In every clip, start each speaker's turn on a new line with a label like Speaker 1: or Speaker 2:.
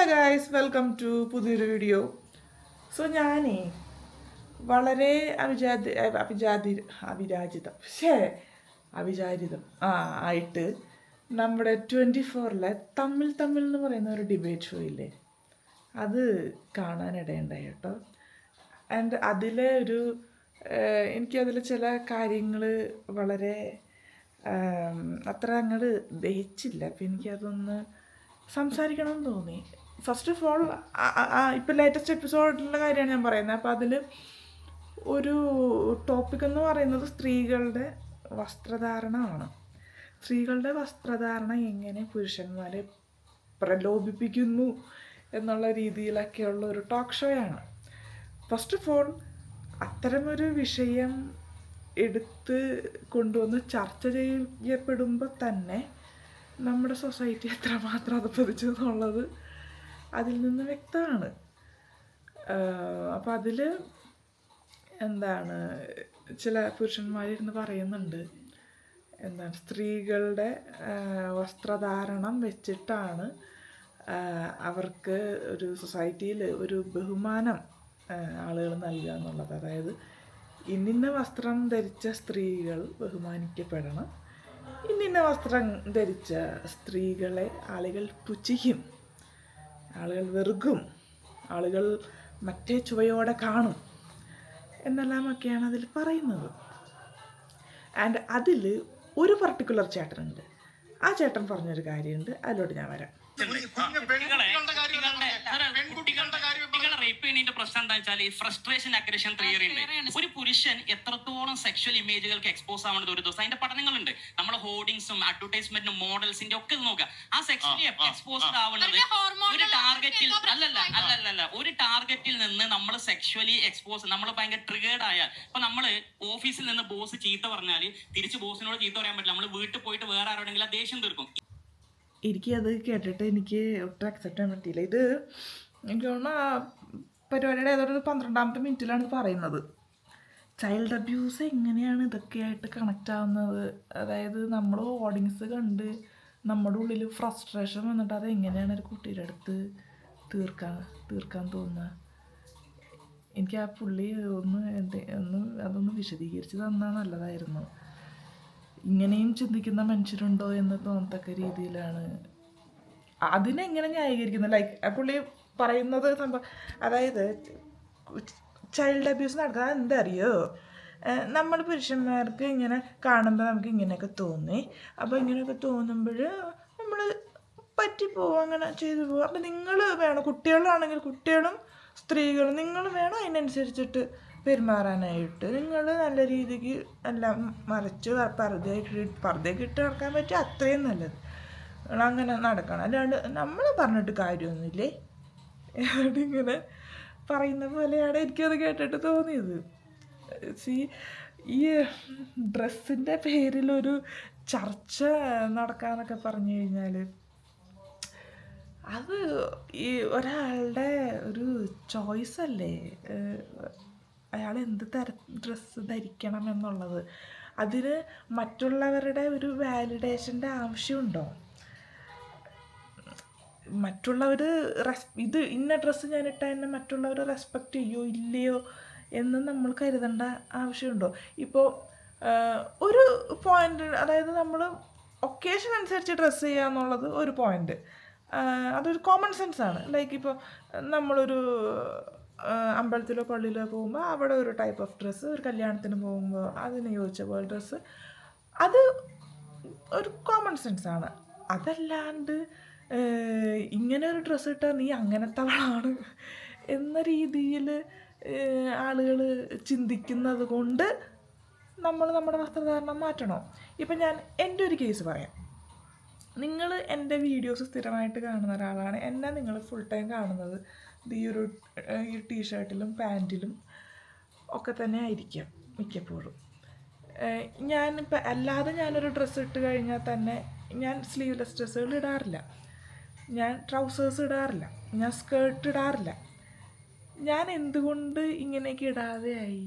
Speaker 1: Guys, welcome to പുതിയൊരു video. So ഞാനേ വളരെ അവിചാരിതം ആയിട്ട് നമ്മുടെ 24-ലെ തമ്മിൽ എന്ന് പറയുന്ന ഒരു ഡിബേറ്റ് ഷോ ഇല്ലേ, അത് കാണാനിടയുണ്ടായി കേട്ടോ. ആൻഡ് അതിലെ എനിക്കതിൽ ചില കാര്യങ്ങൾ വളരെ അത്ര അങ്ങോട്ട് ദഹിച്ചില്ല. അപ്പം എനിക്കതൊന്ന് സംസാരിക്കണമെന്ന് തോന്നി. ഫസ്റ്റ് ഓഫ് ഓൾ, ഇപ്പം ലേറ്റസ്റ്റ് എപ്പിസോഡിലുള്ള കാര്യമാണ് ഞാൻ പറയുന്നത്. അപ്പോൾ അതിൽ ഒരു ടോപ്പിക് എന്ന് പറയുന്നത് സ്ത്രീകളുടെ വസ്ത്രധാരണമാണ്. സ്ത്രീകളുടെ വസ്ത്രധാരണം എങ്ങനെ പുരുഷന്മാരെ പ്രലോഭിപ്പിക്കുന്നു എന്നുള്ള രീതിയിലൊക്കെയുള്ള ഒരു ടോക്ക് ഷോയാണ്. ഫസ്റ്റ് ഓഫ് ഓൾ, അത്തരമൊരു വിഷയം എടുത്ത് കൊണ്ടുവന്ന് ചർച്ച ചെയ്യപ്പെടുമ്പോൾ തന്നെ നമ്മുടെ സൊസൈറ്റി എത്രമാത്രം അധപ്പതിച്ചു എന്നുള്ളത് അതിൽ നിന്ന് വ്യക്തമാണ്. അപ്പം അതിൽ ചില പുരുഷന്മാരിരുന്ന് പറയുന്നുണ്ട്, സ്ത്രീകളുടെ വസ്ത്രധാരണം വെച്ചിട്ടാണ് അവർക്ക് ഒരു സൊസൈറ്റിയിൽ ഒരു ബഹുമാനം ആളുകൾ നൽകുക എന്നുള്ളത്. അതായത് ഇന്നിന്ന വസ്ത്രം ധരിച്ച സ്ത്രീകൾ ബഹുമാനിക്കപ്പെടണം, ഇന്നിന്ന വസ്ത്രം ധരിച്ച സ്ത്രീകളെ ആളുകൾ പുച്ഛിക്കും, ആളുകൾ വെറുക്കും, ആളുകൾ മറ്റേ ചുവയോടെ കാണും എന്നെല്ലാമൊക്കെയാണ് അതിൽ പറയുന്നത്. ആൻഡ് അതിൽ ഒരു പർട്ടിക്കുലർ ചേട്ടനുണ്ട്. ആ ചേട്ടൻ പറഞ്ഞൊരു കാര്യമുണ്ട്, അതിലോട്ട് ഞാൻ വരാം.
Speaker 2: പ്രശ്നം എന്താ വെച്ചാൽ ഫ്രസ്ട്രേഷൻ അഗ്രഷൻ തിയറി ഉണ്ട്. ഒരു പുരുഷൻ എത്രത്തോളം സെക്ഷൽ ഇമേജുകൾക്ക് എക്സ്പോസ് ആവുന്നത് ഒരു ദിവസം അതിന്റെ പഠനങ്ങളുണ്ട്. നമ്മൾ ഹോർഡിങ്സും അഡ്വർടൈസ്മെന്റും മോഡൽസിന്റെ ഒക്കെ നോക്കുക. ആ സെക്ഷലി എക്സ്പോസ്ഡ് ആവുന്നത് ഒരു ടാർഗറ്റിൽ ഒരു ടാർഗറ്റിൽ നിന്ന് നമ്മൾ സെക്ഷലി എക്സ്പോസ്, നമ്മൾ ഭയങ്കര ട്രിഗേർഡ് ആയാൽ, ഇപ്പൊ നമ്മള് ഓഫീസിൽ നിന്ന് ബോസ് ചീത്ത പറഞ്ഞാൽ തിരിച്ച് ബോസിനോട് ചീത്ത പറയാൻ പറ്റില്ല. നമ്മൾ വീട്ടിൽ പോയിട്ട് വേറെ ആരോടെങ്കിലും ദേഷ്യം തീർക്കും.
Speaker 1: എനിക്കത് കേട്ടിട്ട് എനിക്ക് ഒട്ടും അക്സെപ്റ്റ് ചെയ്യാൻ പറ്റിയില്ല. ഇത് എനിക്ക് തോന്നുന്നു പരിപാടിയുടെ ഏതൊരു 12ാമത്തെ മിനിറ്റിലാണ് പറയുന്നത്. ചൈൽഡ് അബ്യൂസ് എങ്ങനെയാണ് ഇതൊക്കെയായിട്ട് കണക്റ്റ് ആവുന്നത്? അതായത് നമ്മൾ ഓഡിയൻസ് കണ്ട് നമ്മുടെ ഉള്ളിൽ ഫ്രസ്ട്രേഷൻ വന്നിട്ട് അത് എങ്ങനെയാണ് ഒരു കുട്ടിയുടെ അടുത്ത് തീർക്കാൻ തോന്നുക? എനിക്ക് ആ പുള്ളി അതൊന്ന് വിശദീകരിച്ച് തന്നാൽ നല്ലതായിരുന്നു. ഇങ്ങനെയും ചിന്തിക്കുന്ന മനുഷ്യരുണ്ടോ എന്ന് തോന്നത്തക്ക രീതിയിലാണ് അതിനെങ്ങനെ ന്യായീകരിക്കുന്നത്. ലൈക്ക് ആ പുള്ളി പറയുന്നത് അതായത് ചൈൽഡ് അബ്യൂസ് നടക്കുന്നത് എന്താ അറിയോ, നമ്മൾ പുരുഷന്മാർക്ക് ഇങ്ങനെ കാണുമ്പോൾ നമുക്ക് ഇങ്ങനെയൊക്കെ തോന്നി, അപ്പോൾ ഇങ്ങനെയൊക്കെ തോന്നുമ്പോൾ നമ്മൾ പറ്റിപ്പോവും, അങ്ങനെ ചെയ്തു പോകും. അപ്പം നിങ്ങൾ വേണം, കുട്ടികളാണെങ്കിൽ കുട്ടികളും സ്ത്രീകളും നിങ്ങൾ വേണം അതിനനുസരിച്ചിട്ട് പെരുമാറാനായിട്ട്. നിങ്ങൾ നല്ല രീതിക്ക് എല്ലാം മറച്ച് പർദ്ദയൊക്കെ ഇട്ട് നടക്കാൻ പറ്റുക അത്രയും നല്ലത്. അങ്ങനെ നടക്കണം, അല്ലാണ്ട് നമ്മൾ പറഞ്ഞിട്ട് കാര്യമൊന്നുമില്ലേ ഇങ്ങനെ പറയുന്ന പോലെയാണ് എനിക്കത് കേട്ടിട്ട് തോന്നിയത്. ഈ ഡ്രസ്സിൻ്റെ പേരിലൊരു ചർച്ച നടക്കാന്നൊക്കെ പറഞ്ഞു കഴിഞ്ഞാൽ അത് ഈ ഒരാളുടെ ഒരു ചോയ്സ് അല്ലേ, അയാൾ എന്ത് ഡ്രസ്സ് ധരിക്കണം എന്നുള്ളത്. അതിന് മറ്റുള്ളവരുടെ ഒരു വാലിഡേഷൻ്റെ ആവശ്യമുണ്ടോ? മറ്റുള്ളവർ ഇത് ഇന്ന ഡ്രസ്സ് ഞാനിട്ടാൽ എന്നെ മറ്റുള്ളവർ റെസ്പെക്റ്റ് ചെയ്യോ ഇല്ലയോ എന്ന് നമ്മൾ കരുതേണ്ട ആവശ്യമുണ്ടോ? ഇപ്പോൾ ഒരു പോയിൻ്റ്, അതായത് നമ്മൾ ഒക്കേഷൻ അനുസരിച്ച് ഡ്രസ്സ് ചെയ്യുക എന്നുള്ളത് ഒരു പോയിൻ്റ്, അതൊരു കോമൺ സെൻസാണ്. ലൈക്ക് ഇപ്പോൾ നമ്മളൊരു അമ്പലത്തിലോ പള്ളിയിലോ പോകുമ്പോൾ അവിടെ ഒരു ടൈപ്പ് ഓഫ് ഡ്രസ്സ്, ഒരു കല്യാണത്തിന് പോകുമ്പോൾ അതിന് യോജിച്ച പോലെ ഡ്രസ്സ്, അത് ഒരു കോമൺ സെൻസാണ്. അതല്ലാണ്ട് ഇങ്ങനെ ഒരു ഡ്രസ്സ് ഇട്ടാൽ നീ അങ്ങനത്തവളാണ് എന്ന രീതിയിൽ ആളുകൾ ചിന്തിക്കുന്നത് കൊണ്ട് നമ്മൾ നമ്മുടെ വസ്ത്രധാരണം മാറ്റണോ? ഇപ്പം ഞാൻ എൻ്റെ ഒരു കേസ് പറയാം. നിങ്ങൾ എൻ്റെ വീഡിയോസ് സ്ഥിരമായിട്ട് കാണുന്ന ഒരാളാണ്, എന്നെ നിങ്ങൾ ഫുൾ ടൈം കാണുന്നത് ഈ ടീഷർട്ടിലും പാൻറ്റിലും ഒക്കെ തന്നെ ആയിരിക്കാം മിക്കപ്പോഴും. ഞാനിപ്പോൾ അല്ലാതെ ഞാനൊരു ഡ്രസ്സ് ഇട്ട് കഴിഞ്ഞാൽ തന്നെ ഞാൻ സ്ലീവ്ലെസ് ഡ്രസ്സുകൾ ഇടാറില്ല, ഞാൻ ട്രൗസേഴ്സ് ഇടാറില്ല, ഞാൻ സ്കേർട്ട് ഇടാറില്ല. ഞാൻ എന്തുകൊണ്ട് ഇങ്ങനെയൊക്കെ ഇടാതെയായി?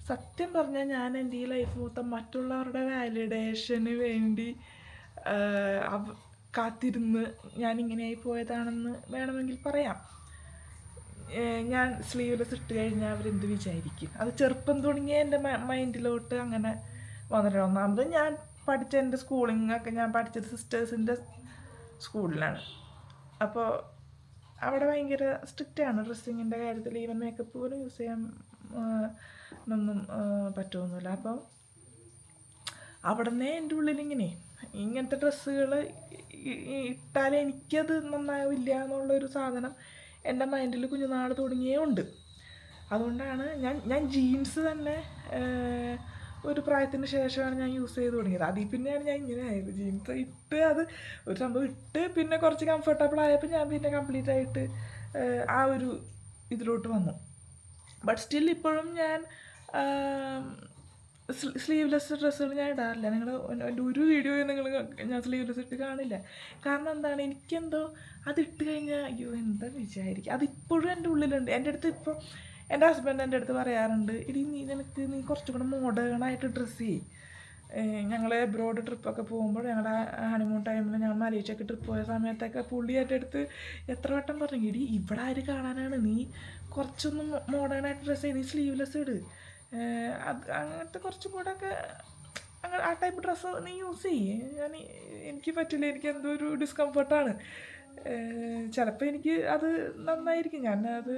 Speaker 1: സത്യം പറഞ്ഞാൽ ഞാൻ എൻ്റെ ഈ ലൈഫ് മൊത്തം മറ്റുള്ളവരുടെ വാലിഡേഷന് വേണ്ടി കാത്തിരുന്ന് ഞാനിങ്ങനെയായി പോയതാണെന്ന് വേണമെങ്കിൽ പറയാം. ഞാൻ സ്ലീവ്ലെസ് ഇട്ട് കഴിഞ്ഞാൽ അവരെന്ത് വിചാരിക്കും? അത് ചെറുപ്പം തുടങ്ങിയ എൻ്റെ മൈൻഡിലോട്ട് അങ്ങനെ വന്നിട്ടുണ്ട്. ഒന്നാമത് ഞാൻ പഠിച്ച എൻ്റെ സ്കൂളിങ്ങൊക്കെ ഞാൻ പഠിച്ചത് സിസ്റ്റേഴ്സിൻ്റെ സ്കൂളിലാണ്. അപ്പോൾ അവിടെ ഭയങ്കര സ്ട്രിക്റ്റാണ് ഡ്രസ്സിങ്ങിൻ്റെ കാര്യത്തിൽ. ഈവൻ മേക്കപ്പ് പോലും യൂസ് ചെയ്യാൻ ഒന്നും പറ്റുമൊന്നുമില്ല. അപ്പോൾ അവിടെ നിന്നേ എൻ്റെ ഉള്ളിലിങ്ങനെ ഇങ്ങനത്തെ ഡ്രസ്സുകൾ ഇട്ടാൽ എനിക്കത് നന്നാവില്ല എന്നുള്ളൊരു സാധനം എൻ്റെ മൈൻഡിൽ കുഞ്ഞുനാൾ തുടങ്ങിയേ ഉണ്ട്. അതുകൊണ്ടാണ് ഞാൻ ജീൻസ് തന്നെ ഒരു പ്രായത്തിന് ശേഷമാണ് ഞാൻ യൂസ് ചെയ്ത് തുടങ്ങിയത്. അതിൽ പിന്നെയാണ് ഞാൻ ഇങ്ങനെ ആയത്. ജീൻസ് ഇട്ട് അത് ഒരു സംഭവം ഇട്ട് പിന്നെ കുറച്ച് കംഫർട്ടബിൾ ആയപ്പോൾ ഞാൻ പിന്നെ കംപ്ലീറ്റ് ആയിട്ട് ആ ഒരു ഇതിലോട്ട് വന്നു. ബട്ട് സ്റ്റിൽ ഇപ്പോഴും ഞാൻ സ്ലീവ്ലെസ് ഡ്രസ്സുകൾ ഞാൻ ഇടാറില്ല. നിങ്ങൾ എൻ്റെ ഒരു വീഡിയോയിൽ ഞാൻ സ്ലീവ്ലെസ് ഇട്ട് കാണില്ല. കാരണം എന്താണ്, എനിക്കെന്തോ അതിട്ട് കഴിഞ്ഞാൽ അയ്യോ എന്താ വിചാരിക്കുക. അതിപ്പോഴും എൻ്റെ ഉള്ളിലുണ്ട്. എൻ്റെ അടുത്ത് ഇപ്പോൾ എൻ്റെ ഹസ്ബൻഡ് എൻ്റെ അടുത്ത് പറയാറുണ്ട്, ഇടി നീ കുറച്ചും കൂടെ മോഡേണായിട്ട് ഡ്രസ്സ് ചെയ്യും. ഞങ്ങൾ എബ്രോഡ് ട്രിപ്പൊക്കെ പോകുമ്പോൾ ഞങ്ങളുടെ ഹണിമൂൺ ടൈമിൽ ഞങ്ങൾ മലേഷ്യക്ക് ട്രിപ്പ് പോയ സമയത്തൊക്കെ പുള്ളി എൻ്റെ അടുത്ത് എത്ര വട്ടം പറഞ്ഞു, ഇടി ഇവിടെ ആര് കാണാനാണ്, നീ കുറച്ചൊന്നും മോഡേണായിട്ട് ഡ്രസ്സ് ചെയ്ത് നീ സ്ലീവ്ലെസ് ഇട്, അത് അങ്ങനത്തെ കുറച്ചും കൂടെ ഒക്കെ അങ്ങനെ ആ ടൈപ്പ് ഡ്രസ്സ് നീ യൂസ് ചെയ്യേ. എനിക്ക് പറ്റില്ല, എനിക്ക് എന്തോ ഒരു ഡിസ്കംഫർട്ടാണ്. ചിലപ്പോൾ എനിക്ക് അത് നന്നായിരിക്കും, ഞാൻ അത്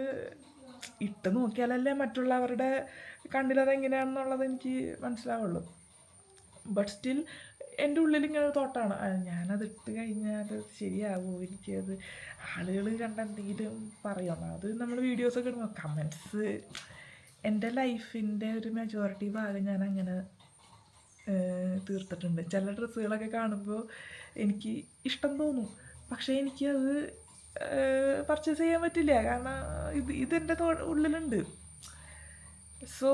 Speaker 1: ഇട്ട് നോക്കിയാലല്ലേ മറ്റുള്ളവരുടെ കണ്ണിലത് എങ്ങനെയാണെന്നുള്ളത് എനിക്ക് മനസ്സിലാവുള്ളൂ. ബട്ട് സ്റ്റിൽ എൻ്റെ ഉള്ളിൽ ഇങ്ങനെ ഒരു തോട്ടാണ്, ഞാനത് ഇട്ട് കഴിഞ്ഞാൽ ശരിയാവുമോ, എനിക്കത് ആളുകൾ കണ്ട എന്തെങ്കിലും പറയുമോ. അത് നമ്മൾ വീഡിയോസൊക്കെ ഇടുമ്പോൾ കമൻറ്റ്സ്, എൻ്റെ ലൈഫിൻ്റെ ഒരു മെജോറിറ്റി ഭാഗം ഞാൻ അങ്ങനെ തീർത്തിട്ടുണ്ട്. ചില ഡ്രസ്സുകളൊക്കെ കാണുമ്പോൾ എനിക്ക് ഇഷ്ടം തോന്നും, പക്ഷേ എനിക്കത് പർച്ചേസ് ചെയ്യാൻ പറ്റില്ല. കാരണം ഇതെൻ്റെ ഉള്ളിലുണ്ട്. സോ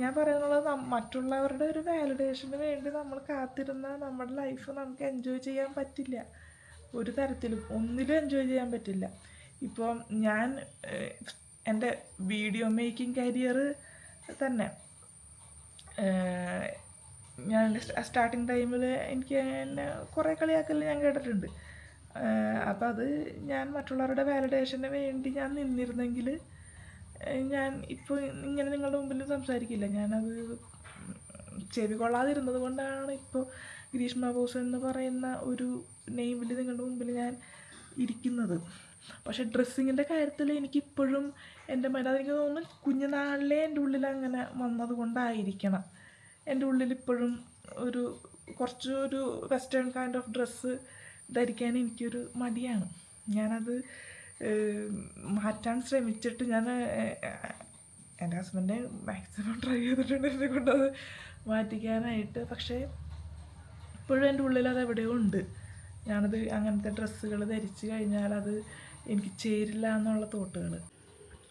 Speaker 1: ഞാൻ പറയുന്നുള്ളത്, മറ്റുള്ളവരുടെ ഒരു വാലിഡേഷന് വേണ്ടി നമ്മൾ കാത്തിരുന്നാൽ നമ്മുടെ ലൈഫ് നമുക്ക് എൻജോയ് ചെയ്യാൻ പറ്റില്ല. ഒരു തരത്തിലും ഒന്നിലും എൻജോയ് ചെയ്യാൻ പറ്റില്ല. ഇപ്പോൾ ഞാൻ എൻ്റെ വീഡിയോ മേക്കിംഗ് കരിയർ തന്നെ ഞാൻ സ്റ്റാർട്ടിങ് ടൈമിൽ എനിക്ക് എന്നെ കുറേ കളിയാക്കൽ ഞാൻ കേട്ടിട്ടുണ്ട്. അപ്പോൾ അത് ഞാൻ മറ്റുള്ളവരുടെ വാലിഡേഷന് വേണ്ടി ഞാൻ നിന്നിരുന്നെങ്കിൽ ഞാൻ ഇപ്പോൾ ഇങ്ങനെ നിങ്ങളുടെ മുമ്പിൽ സംസാരിക്കില്ല. ഞാനത് ചെവി കൊള്ളാതിരുന്നത് കൊണ്ടാണ് ഇപ്പോൾ ഗ്രീഷ്മ ബോസ് എന്ന് പറയുന്ന ഒരു നെയിമിൽ നിങ്ങളുടെ മുമ്പിൽ ഞാൻ ഇരിക്കുന്നത്. പക്ഷേ ഡ്രസ്സിങ്ങിൻ്റെ കാര്യത്തിൽ എനിക്കിപ്പോഴും എൻ്റെ അതെനിക്ക് തോന്നുന്നു കുഞ്ഞുനാളിലെ എൻ്റെ ഉള്ളിൽ അങ്ങനെ വന്നത് കൊണ്ടായിരിക്കണം. എൻ്റെ ഉള്ളിൽ ഇപ്പോഴും കുറച്ചൊരു വെസ്റ്റേൺ കൈൻഡ് ഓഫ് ഡ്രസ്സ് ധരിക്കാൻ എനിക്കൊരു മടിയാണ്. ഞാനത് മാറ്റാൻ ശ്രമിച്ചിട്ട് ഞാൻ എൻ്റെ ഹസ്ബൻഡ് മാക്സിമം ട്രൈ ചെയ്തിട്ടുണ്ട് എന്നെ കൊണ്ടത് മാറ്റിക്കാനായിട്ട്. പക്ഷേ ഇപ്പോഴും എൻ്റെ ഉള്ളിൽ അത് എവിടെയോ ഉണ്ട്. ഞാനത് അങ്ങനത്തെ ഡ്രസ്സുകൾ ധരിച്ച് കഴിഞ്ഞാൽ അത് എനിക്ക് ചേരില്ല എന്നുള്ള തോട്ടുകൾ.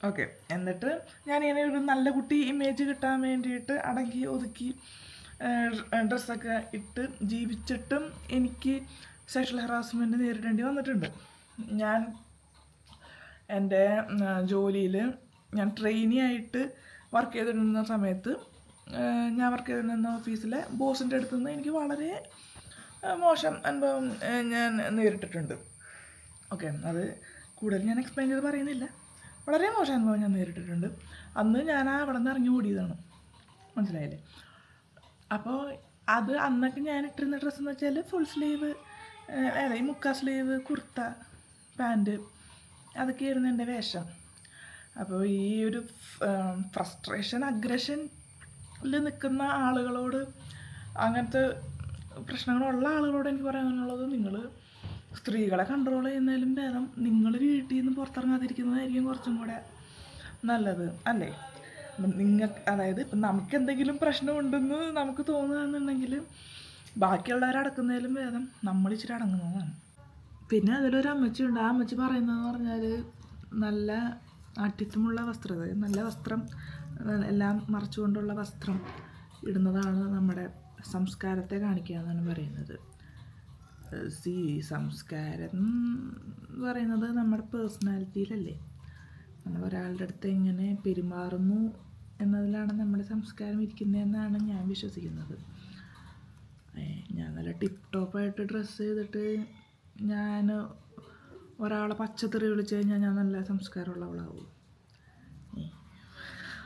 Speaker 1: ഓക്കെ, എന്നിട്ട് ഞാനിങ്ങനെ ഒരു നല്ല കുട്ടി ഇമേജ് കിട്ടാൻ വേണ്ടിയിട്ട് അടങ്ങി ഒതുക്കി ഡ്രസ്സൊക്കെ ഇട്ട് ജീവിച്ചിട്ടും എനിക്ക് സെക്ഷൽ ഹറാസ്മെൻറ്റ് നേരിടേണ്ടി വന്നിട്ടുണ്ട്. ഞാൻ എൻ്റെ ജോലിയിൽ ഞാൻ ട്രെയിനി ആയിട്ട് വർക്ക് ചെയ്തിരുന്ന സമയത്ത് ഞാൻ വർക്ക് ചെയ്തിരുന്ന ഓഫീസിലെ ബോസിൻ്റെ അടുത്തു നിന്ന് എനിക്ക് വളരെ മോശം അനുഭവം ഞാൻ നേരിട്ടിട്ടുണ്ട്. ഓക്കെ, അത് കൂടുതൽ ഞാൻ എക്സ്പ്ലെയിൻ ചെയ്ത് പറയുന്നില്ല. വളരെ മോശം അനുഭവം ഞാൻ നേരിട്ടിട്ടുണ്ട്. അന്ന് ഞാൻ അവിടെ നിന്ന് ഇറങ്ങി ഓടിയതാണ്, മനസ്സിലായില്ലേ? അപ്പോൾ അത് അന്നൊക്കെ ഞാൻ ഇട്ടിരുന്ന ഡ്രസ്സെന്ന് വെച്ചാൽ ഫുൾ സ്ലീവ്, ഈ മുക്കാ സ്ലീവ്, കുർത്ത, പാൻറ്റ്, അതൊക്കെയായിരുന്നു എൻ്റെ വേഷം. അപ്പോൾ ഈ ഒരു ഫ്രസ്ട്രേഷൻ, അഗ്രഷനിൽ നിൽക്കുന്ന ആളുകളോട്, അങ്ങനത്തെ പ്രശ്നങ്ങളുള്ള ആളുകളോട് എനിക്ക് പറയാനുള്ളത്, നിങ്ങൾ സ്ത്രീകളെ കൺട്രോൾ ചെയ്യുന്നതിലും ഭേദം നിങ്ങൾ വീട്ടിൽ നിന്ന് പുറത്തിറങ്ങാതിരിക്കുന്നതായിരിക്കും കുറച്ചും കൂടെ നല്ലത്, അല്ലേ? അതായത് ഇപ്പം നമുക്ക് എന്തെങ്കിലും പ്രശ്നമുണ്ടെന്ന് നമുക്ക് തോന്നുകയാണെന്നുണ്ടെങ്കിൽ ബാക്കിയുള്ളവരെ അടക്കുന്നതിലും ഭേദം നമ്മൾ ഇച്ചിരി അടങ്ങുന്നതാണ്. പിന്നെ അതിലൊരു അമ്മച്ചിയുണ്ട്. ആ അമ്മച്ചി പറയുന്നതെന്ന് പറഞ്ഞാൽ നല്ല ആഠ്യത്വമുള്ള വസ്ത്രം, നല്ല വസ്ത്രം, എല്ലാം മറച്ചുകൊണ്ടുള്ള വസ്ത്രം ഇടുന്നതാണ് നമ്മുടെ സംസ്കാരത്തെ കാണിക്കുക എന്നാണ് പറയുന്നത്. സംസ്കാരം എന്ന് പറയുന്നത് നമ്മുടെ പേഴ്സണാലിറ്റിയിലല്ലേ, നമ്മൾ ഒരാളുടെ അടുത്ത് എങ്ങനെ പെരുമാറുന്നു എന്നതിലാണ് നമ്മുടെ സംസ്കാരം ഇരിക്കുന്നതെന്നാണ് ഞാൻ വിശ്വസിക്കുന്നത്. ഞാൻ നല്ല ടിപ്പ് ടോപ്പായിട്ട് ഡ്രസ്സ് ചെയ്തിട്ട് ഞാൻ ഒരാളെ പച്ചത്തെറി വിളിച്ച് കഴിഞ്ഞാൽ ഞാൻ നല്ല സംസ്കാരമുള്ളവളാവും.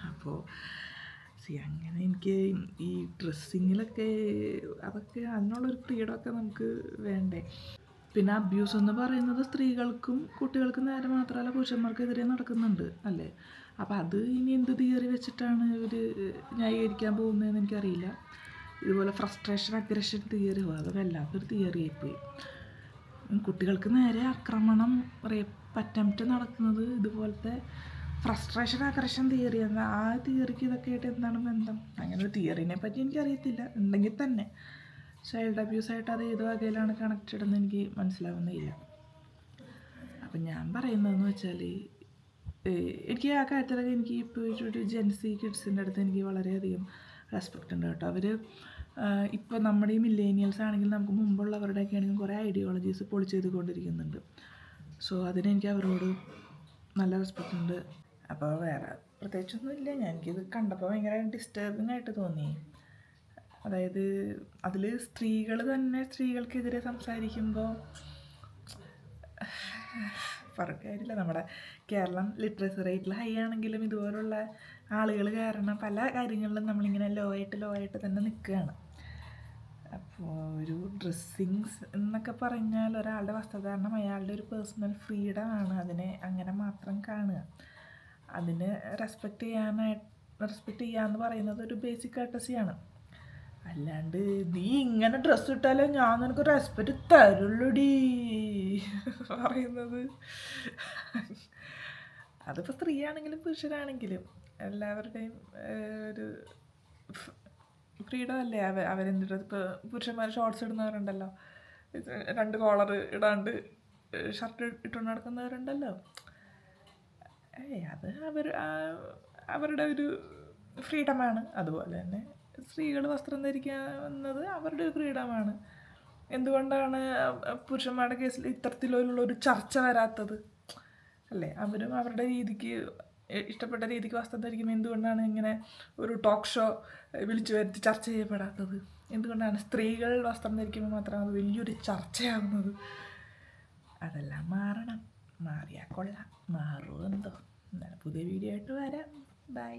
Speaker 1: അപ്പോൾ അങ്ങനെ എനിക്ക് ഈ ഡ്രസ്സിങ്ങിലൊക്കെ അതൊക്കെ അതിനുള്ളൊരു ഫ്രീഡമൊക്കെ നമുക്ക് വേണ്ടേ. പിന്നെ അബ്യൂസ് എന്ന് പറയുന്നത് സ്ത്രീകൾക്കും കുട്ടികൾക്കും നേരെ മാത്രമല്ല പുരുഷന്മാർക്കെതിരെ നടക്കുന്നുണ്ട് അല്ലേ. അപ്പോൾ അത് ഇനി എന്ത് തിയറി വെച്ചിട്ടാണ് ഇവർ ന്യായീകരിക്കാൻ പോകുന്നതെന്ന് എനിക്കറിയില്ല. ഇതുപോലെ ഫ്രസ്ട്രേഷൻ അഗ്രഷൻ തിയറി അത് വല്ലാത്തൊരു തിയറി ആയിപ്പോയി. കുട്ടികൾക്ക് നേരെ ആക്രമണം റേപ്പ് അറ്റംപ്റ്റ് നടക്കുന്നത് ഇതുപോലത്തെ ഫ്രസ്ട്രേഷൻ അഗ്രഷൻ തിയറി എന്ന ആ തിയറിക്ക് ഇതൊക്കെ ആയിട്ട് എന്താണ് ബന്ധം? അങ്ങനെ ഒരു തിയറിനെ പറ്റി എനിക്കറിയത്തില്ല. ഉണ്ടെങ്കിൽ തന്നെ ചൈൽഡ് അബ്യൂസായിട്ട് അത് ഏത് വകയിലാണ് കണക്റ്റഡ് എന്ന് എനിക്ക് മനസ്സിലാവുന്നില്ല. അപ്പം ഞാൻ പറയുന്നതെന്ന് വെച്ചാൽ എനിക്ക് ആ കാര്യത്തിലൊക്കെ എനിക്ക് ഇപ്പോൾ ഒരു ജെൻസി കിഡ്സിൻ്റെ അടുത്ത് എനിക്ക് വളരെയധികം റെസ്പെക്റ്റ് ഉണ്ട് കേട്ടോ. അവർ ഇപ്പോൾ നമ്മുടെ ഈ മില്ലേനിയൽസ് ആണെങ്കിൽ നമുക്ക് മുമ്പുള്ളവരുടെയൊക്കെ ആണെങ്കിൽ കുറേ ഐഡിയോളജീസ് പൊളിച്ച് ചെയ്തുകൊണ്ടിരിക്കുന്നുണ്ട്. സോ അതിനെനിക്ക് അവരോട് നല്ല റെസ്പെക്റ്റ് ഉണ്ട്. അപ്പോൾ വേറെ പ്രത്യേകിച്ചൊന്നുമില്ല. എനിക്കിത് കണ്ടപ്പോൾ ഭയങ്കര ഡിസ്റ്റർബിംഗ് ആയിട്ട് തോന്നി. അതായത് അതിൽ സ്ത്രീകൾ തന്നെ സ്ത്രീകൾക്കെതിരെ സംസാരിക്കുമ്പോൾ പറക്കാരില്ല. നമ്മുടെ കേരളം ലിറ്ററസി റേറ്റിൽ ഹൈ ആണെങ്കിലും ഇതുപോലുള്ള ആളുകൾ കാരണം പല കാര്യങ്ങളിലും നമ്മളിങ്ങനെ ലോ ആയിട്ട് തന്നെ നിൽക്കുകയാണ്. അപ്പോൾ ഒരു ഡ്രസ്സിങ്സ് എന്നൊക്കെ പറഞ്ഞാൽ ഒരാളുടെ വസ്ത്രധാരണം അയാളുടെ ഒരു പേഴ്സണൽ ഫ്രീഡമാണ്. അതിനെ അങ്ങനെ മാത്രം കാണുക. അതിന് റെസ്പെക്റ്റ് ചെയ്യാന്ന് പറയുന്നത് ഒരു ബേസിക് കർട്ടസിയാണ്. അല്ലാണ്ട് നീ ഇങ്ങനെ ഡ്രസ്സ് ഇട്ടാലേ ഞാൻ നിനക്ക് റെസ്പെക്റ്റ് തരുള്ളൂടി പറയുന്നത്. അതിപ്പോൾ സ്ത്രീയാണെങ്കിലും പുരുഷനാണെങ്കിലും എല്ലാവരുടെയും ഒരു ഫ്രീഡം അല്ലേ. അവരെന്ത് ഇപ്പോൾ പുരുഷന്മാർ ഷോർട്സ് ഇടുന്നവരുണ്ടല്ലോ, 2 കോളർ ഇടാണ്ട് ഷർട്ട് ഇട്ടുകൊണ്ട് നടക്കുന്നവരുണ്ടല്ലോ. അത് അവരുടെ ഒരു ഫ്രീഡമാണ്. അതുപോലെ തന്നെ സ്ത്രീകൾ വസ്ത്രം ധരിക്കുന്നത് അവരുടെ ഒരു ഫ്രീഡമാണ്. എന്തുകൊണ്ടാണ് പുരുഷന്മാരുടെ കേസിൽ ഇത്തരത്തിലുള്ളൊരു ചർച്ച വരാത്തത് അല്ലേ? അവരും അവരുടെ രീതിക്ക് ഇഷ്ടപ്പെട്ട രീതിക്ക് വസ്ത്രം ധരിക്കുമ്പോൾ എന്തുകൊണ്ടാണ് ഇങ്ങനെ ഒരു ടോക്ക് ഷോ വിളിച്ചു വരുത്തി ചർച്ച ചെയ്യപ്പെടാത്തത്? എന്തുകൊണ്ടാണ് സ്ത്രീകൾ വസ്ത്രം ധരിക്കുമ്പോൾ മാത്രം അത് വലിയൊരു ചർച്ചയാകുന്നത്? അതെല്ലാം മാറണം. മാറിയാൽ കൊള്ളാം. മാറുമെന്തോ. എന്നാലും പുതിയ വീഡിയോ ആയിട്ട് വരാം. ബൈ.